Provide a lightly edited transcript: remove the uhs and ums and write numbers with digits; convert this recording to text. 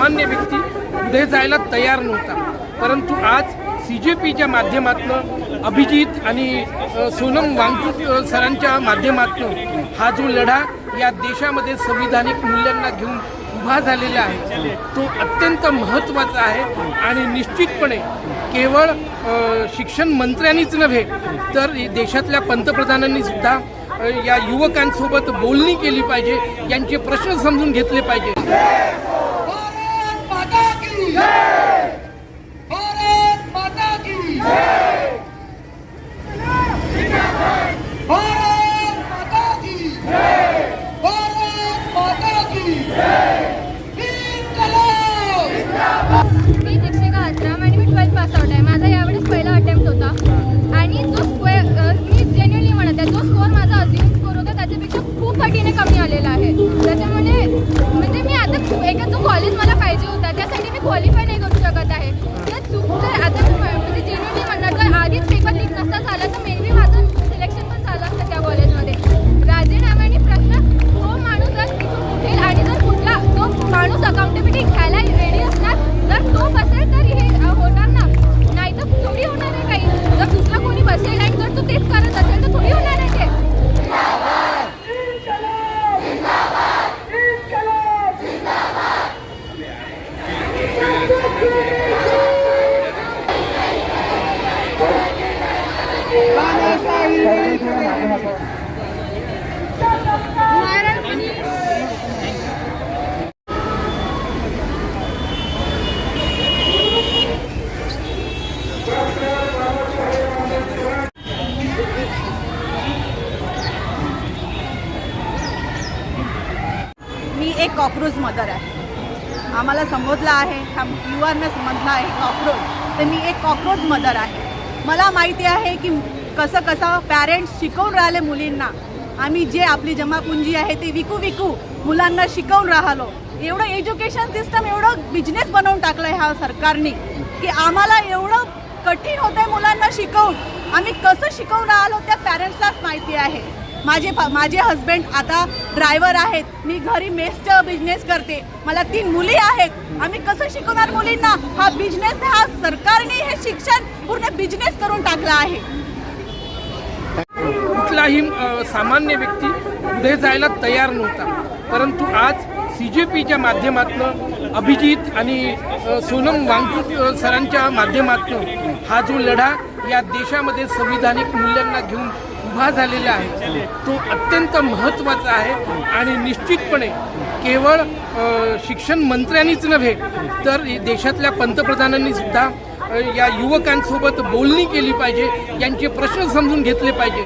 सामान्य व्यक्ती पुढे जायला तयार नव्हता, परंतु आज CJPच्या माध्यमातून अभिजित आणि सोनम वांगचुक सरांच्या माध्यमातून हा जो लढा या देशामध्ये संविधानिक मूल्यांना घेऊन उभा झालेला आहे तो अत्यंत महत्त्वाचा आहे। आणि निश्चितपणे केवळ शिक्षण मंत्र्यांनीच नव्हे तर देशातल्या पंतप्रधानांनी सुद्धा या युवकांसोबत बोलणी केली पाहिजे, यांचे प्रश्न समजून घेतले पाहिजे। मी दीक्षिका आत्राम आणि मी 12th पास आउट आहे। माझा यावेळेस पहिला अटेम्प्ट होता आणि जो मी जेन्युअनली म्हणत आहे, जो स्कोअर माझा अज्युम स्कोअर होता त्याच्यापेक्षा खूप पटीने कमी आलेला आहे। त्याच्यामुळे म्हणजे मी आता एका जो कॉलेज मला पाहिजे होता त्यासाठी मी क्वालिफाय नाही करू शकत आहे। तर आता म्हणजे जेन्युअनली म्हणणार तर आधीच पेपर लीक नसता झाला तर मे बी माझं सिलेक्शन पण झालं असतं त्या कॉलेजमध्ये। राजीनाम्याने प्रश्न तो माणूस जर तिथून उठेल आणि जर कुठला तो माणूस अकाउंटेबिलिटी घ्यायला रेडी असणार जर तो बसेल तर हे होणार ना, नाही तर थोडी होणार आहे काही। जर दुसरा कोणी बसेल आणि जर तो तेच करत असेल तर थोडी होणार आहे ते। मी एक कॉकरोच मदर आहे। आम्हाला संबोधलं आहे, युवांना समजलं आहे कॉकरोच, तर मी एक कॉकरोच मदर आहे। मला माहिती आहे की कसं पॅरेंट्स शिकवून राहिले मुलींना। आम्ही जे आपली जमापुंजी आहे ते विकू मुलांना शिकवून राहिलो। एवढं एज्युकेशन सिस्टम एवढं बिझनेस बनवून टाकलं आहे ह्या सरकारने की आम्हाला एवढं कठीण होतं आहे मुलांना शिकवून। आम्ही कसं शिकवून राहिलो त्या पॅरेंट्सलाच माहिती आहे। माझे हस्बंड आता ड्रायव्हर आहेत, मी घरी मेसचा बिझनेस करते, मला 3 मुली आहेत। आम्ही कसं शिकवणार मुलींना? हा बिझनेस, हा सरकारने हे शिक्षण पूर्ण बिझनेस करून टाकला आहे। कुठलाही सामान्य व्यक्ती पुढे जायला तयार नव्हता, परंतु आज CJPच्या माध्यमातून अभिजित आणि सोनम वांगचुक सरांच्या माध्यमातून हा जो लढा या देशामध्ये संविधानिक मूल्यांना घेऊन उभा झालेला आहे तो अत्यंत महत्त्वाचा आहे। आणि निश्चितपणे केवळ शिक्षण मंत्र्यांनीच नव्हे तर देशातल्या पंतप्रधानांनी सुद्धा या युवकांसोबत बोलणी केली पाहिजे, यांचे प्रश्न समजून घेतले पाहिजे।